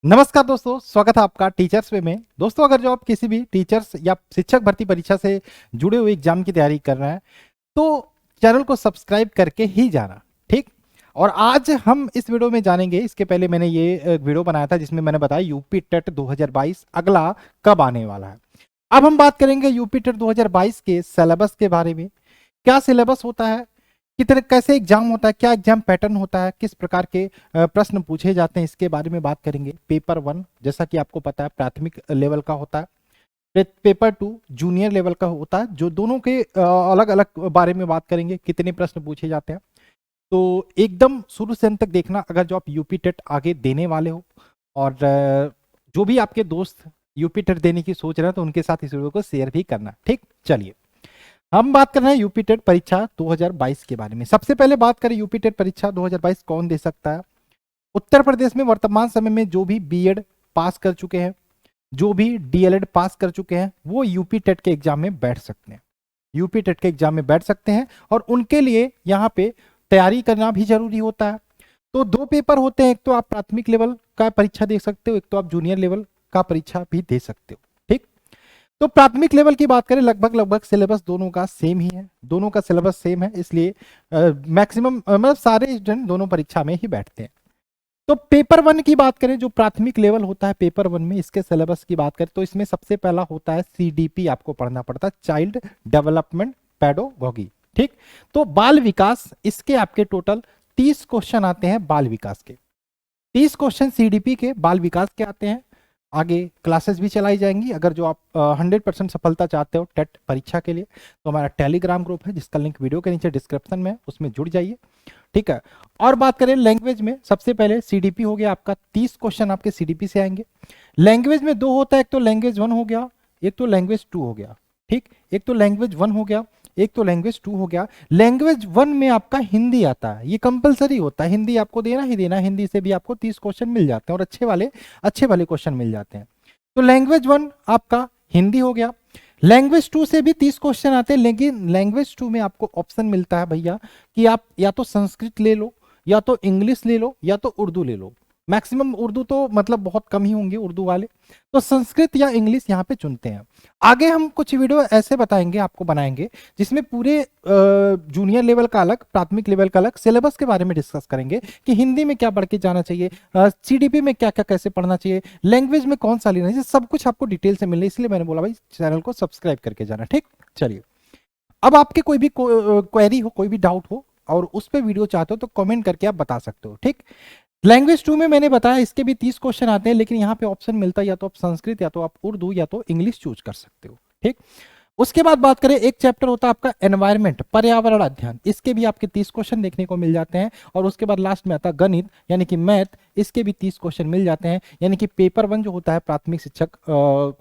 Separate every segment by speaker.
Speaker 1: नमस्कार दोस्तों, स्वागत है आपका टीचर्स वे में। दोस्तों, अगर जो आप किसी भी टीचर्स या शिक्षक भर्ती परीक्षा से जुड़े हुए एग्जाम की तैयारी कर रहे हैं तो चैनल को सब्सक्राइब करके ही जाना, ठीक। और आज हम इस वीडियो में जानेंगे, इसके पहले मैंने ये वीडियो बनाया था जिसमें मैंने बताया यूपी टेट 2022 अगला कब आने वाला है। अब हम बात करेंगे यूपी टेट 2022 के सिलेबस के बारे में। क्या सिलेबस होता है, कितने कैसे एग्जाम होता है, क्या एग्जाम पैटर्न होता है, किस प्रकार के प्रश्न पूछे जाते हैं, इसके बारे में बात करेंगे। पेपर 1 जैसा कि आपको पता है प्राथमिक लेवल का होता है। पेपर 2 जूनियर लेवल का होता है, जो दोनों के अलग अलग बारे में बात करेंगे, कितने प्रश्न पूछे जाते हैं। तो एकदम शुरू से अंत तक देखना अगर जो आप यूपी टेट आगे देने वाले हो, और जो भी आपके दोस्त यूपी टेट देने की सोच रहे हैं तो उनके साथ इस वीडियो को शेयर भी करना, ठीक। चलिए, हम बात कर रहे हैं यूपी टेट परीक्षा 2022 के बारे में। सबसे पहले बात करें यूपी टेट परीक्षा 2022 कौन दे सकता है। उत्तर प्रदेश में वर्तमान समय में जो भी बीएड पास कर चुके हैं, जो भी डीएलएड पास कर चुके हैं, वो यूपी टेट के एग्जाम में बैठ सकते हैं। यूपी टेट के एग्जाम में बैठ सकते हैं और उनके लिए यहाँ पे तैयारी करना भी जरूरी होता है। तो दो पेपर होते हैं, एक तो आप प्राथमिक लेवल का परीक्षा दे सकते हो, एक तो आप जूनियर लेवल का परीक्षा भी दे सकते हो, ठीक। तो प्राथमिक लेवल की बात करें, लगभग लगभग सिलेबस दोनों का सेम ही है, दोनों का सिलेबस सेम है, इसलिए मैक्सिमम मतलब सारे स्टूडेंट दोनों परीक्षा में ही बैठते हैं। तो पेपर 1 की बात करें, जो प्राथमिक लेवल होता है पेपर 1 में, इसके सिलेबस की बात करें तो इसमें सबसे पहला है सीडीपी, आपको पढ़ना पड़ता है, चाइल्ड डेवलपमेंट पेडोगॉगी, ठीक। तो बाल विकास, इसके आपके टोटल 30 क्वेश्चन आते हैं बाल विकास के। 30 क्वेश्चन सीडीपी के बाल विकास के आते हैं। आगे क्लासेस भी चलाई जाएंगी। अगर जो आप 100% सफलता चाहते हो टेट परीक्षा के लिए तो हमारा टेलीग्राम ग्रुप है जिसका लिंक वीडियो के नीचे डिस्क्रिप्शन में है, उसमें जुड़ जाइए, ठीक है। और बात करें लैंग्वेज में, सबसे पहले सीडीपी हो गया आपका, 30 क्वेश्चन आपके सीडीपी से आएंगे। लैंग्वेज में दो होता है, एक तो लैंग्वेज 1 हो गया, एक तो लैंग्वेज 2 हो गया, ठीक। एक तो लैंग्वेज 1 हो गया, एक तो लैंग्वेज 2 हो गया। लैंग्वेज 1 में आपका हिंदी आता है, ये कंपलसरी होता है, हिंदी आपको देना ही देना। हिंदी से भी आपको 30 क्वेश्चन मिल जाते हैं और अच्छे वाले क्वेश्चन मिल जाते हैं। तो लैंग्वेज 1 आपका हिंदी हो गया। लैंग्वेज 2 से भी 30 क्वेश्चन आते हैं, लेकिन लैंग्वेज 2 में आपको ऑप्शन मिलता है भैया कि आप या तो संस्कृत ले लो, या तो इंग्लिश ले लो, या तो उर्दू ले लो। मैक्सिमम उर्दू तो मतलब बहुत कम ही होंगे उर्दू वाले, तो संस्कृत या इंग्लिश यहाँ पे चुनते हैं। आगे हम कुछ वीडियो ऐसे बताएंगे, आपको बनाएंगे, जिसमें पूरे जूनियर लेवल का अलग, प्राथमिक लेवल का अलग सिलेबस के बारे में डिस्कस करेंगे कि हिंदी में क्या पढ़ के जाना चाहिए, सीडीपी में क्या क्या कैसे पढ़ना चाहिए, लैंग्वेज में कौन सा लेना चाहिए, सब कुछ आपको डिटेल से मिले, इसलिए मैंने बोला भाई चैनल को सब्सक्राइब करके जाना, ठीक। चलिए, अब आपके कोई भी क्वेरी हो, कोई भी डाउट हो और उस पर वीडियो चाहते हो तो कमेंट करके आप बता सकते हो, ठीक। लैंग्वेज 2 में मैंने बताया इसके भी 30 क्वेश्चन आते हैं, लेकिन यहाँ पे ऑप्शन मिलता है या तो आप संस्कृत, या तो आप उर्दू, या तो इंग्लिश चूज कर सकते हो, ठीक। उसके बाद बात करें, एक चैप्टर होता है आपका एनवायरमेंट, पर्यावरण अध्ययन, इसके भी आपके 30 क्वेश्चन देखने को मिल जाते हैं। और उसके बाद लास्ट में आता है गणित यानी कि मैथ, इसके भी 30 क्वेश्चन मिल जाते हैं। यानी कि पेपर 1 जो होता है प्राथमिक शिक्षक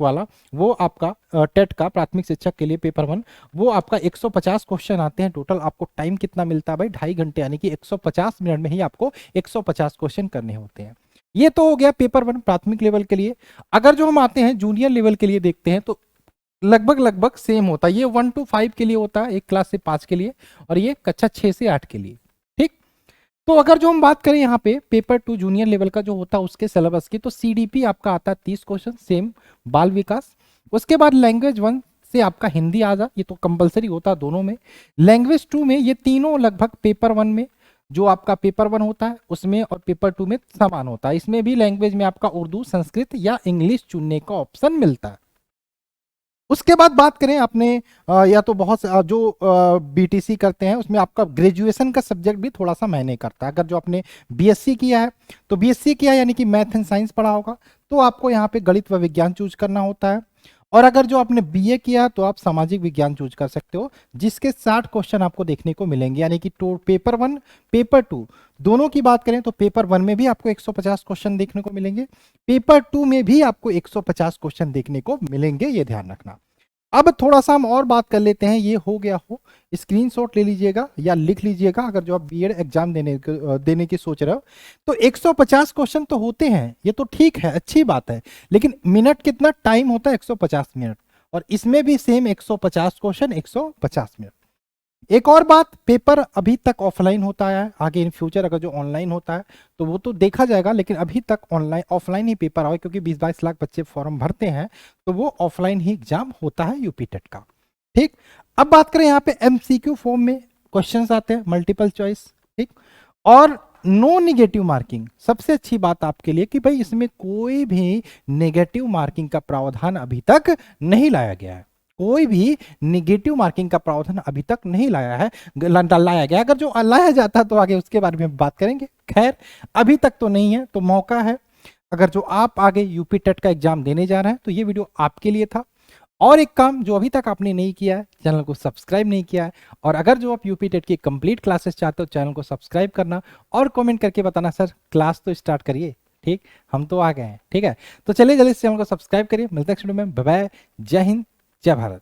Speaker 1: वाला, वो आपका टेट का प्राथमिक शिक्षक के लिए पेपर 1, वो आपका 150 क्वेश्चन आते हैं टोटल। आपको टाइम कितना मिलता है भाई, 2.5 घंटे, यानी कि 150 मिनट में ही आपको 150 क्वेश्चन करने होते हैं। ये तो हो गया पेपर 1 प्राथमिक लेवल के लिए। अगर जो हम आते हैं जूनियर लेवल के लिए देखते हैं तो लगभग लगभग सेम होता है। ये 1 to 5 के लिए होता है, एक क्लास से 5 के लिए, और ये कक्षा 6 से 8 के लिए, ठीक। तो अगर जो हम बात करें यहाँ पे पेपर 2 जूनियर लेवल का जो होता है उसके सिलेबस की, तो सीडीपी आपका आता है 30 क्वेश्चन, सेम बाल विकास। उसके बाद लैंग्वेज 1 से आपका हिंदी आ जा, ये तो कंपलसरी होता है दोनों में। लैंग्वेज 2 में ये तीनों लगभग पेपर 1 में, जो आपका पेपर 1 होता है उसमें और पेपर 2 में समान होता है। इसमें भी लैंग्वेज में आपका उर्दू, संस्कृत या इंग्लिश चुनने का ऑप्शन मिलता है। उसके बाद बात करें अपने या तो बहुत जो बीटीसी करते हैं उसमें आपका ग्रेजुएशन का सब्जेक्ट भी थोड़ा सा मायने करता है। अगर जो आपने बीएससी किया है तो बीएससी किया यानी कि मैथ एंड साइंस पढ़ा होगा, तो आपको यहाँ पे गणित व विज्ञान चूज करना होता है। और अगर जो आपने बीए किया तो आप सामाजिक विज्ञान चूज कर सकते हो, जिसके 60 क्वेश्चन आपको देखने को मिलेंगे। यानी कि पेपर 1 पेपर 2 दोनों की बात करें तो पेपर 1 में भी आपको 150 क्वेश्चन देखने को मिलेंगे, पेपर 2 में भी आपको 150 क्वेश्चन देखने को मिलेंगे, ये ध्यान रखना। अब थोड़ा सा हम और बात कर लेते हैं, ये हो गया हो, स्क्रीनशॉट ले लीजिएगा या लिख लीजिएगा अगर जो आप बीएड एग्जाम देने की सोच रहे हो। तो 150 क्वेश्चन तो होते हैं, ये तो ठीक है, अच्छी बात है, लेकिन मिनट कितना टाइम होता है, 150 मिनट। और इसमें भी सेम 150 क्वेश्चन 150 मिनट। एक और बात, पेपर अभी तक ऑफलाइन होता है, आगे इन फ्यूचर अगर जो ऑनलाइन होता है तो वो तो देखा जाएगा, लेकिन अभी तक ऑनलाइन ऑफलाइन ही पेपर आए, क्योंकि 20-22 लाख बच्चे फॉर्म भरते हैं, तो वो ऑफलाइन ही एग्जाम होता है यूपी टेट का। ठीक, अब बात करें यहाँ पे एमसीक्यू फॉर्म में क्वेश्चंस आते हैं, मल्टीपल चॉइस। ठीक, और नो निगेटिव मार्किंग, सबसे अच्छी बात आपके लिए कि भाई इसमें कोई भी नेगेटिव मार्किंग का प्रावधान अभी तक नहीं लाया गया है, कोई भी निगेटिव मार्किंग का प्रावधान अभी तक नहीं लाया है, लाया गया। अगर जो लाया जाता तो आगे उसके बारे में बात करेंगे, खैर अभी तक तो नहीं है, तो मौका है। अगर जो आप आगे यूपी टेट का एग्जाम देने जा रहे हैं तो ये वीडियो आपके लिए था। और एक काम जो अभी तक आपने नहीं किया है, चैनल को सब्सक्राइब नहीं किया है, और अगर जो आप यूपी टेट की कंप्लीट क्लासेस चाहते हो, चैनल को सब्सक्राइब करना और कमेंट करके बताना सर क्लास तो स्टार्ट करिए। ठीक, हम तो आ गए हैं। ठीक है, तो चलिए जल्दी से चैनल को सब्सक्राइब करिए, मिलते हैं नेक्स्ट वीडियो में, बाय बाय, जय हिंद, जय भारत।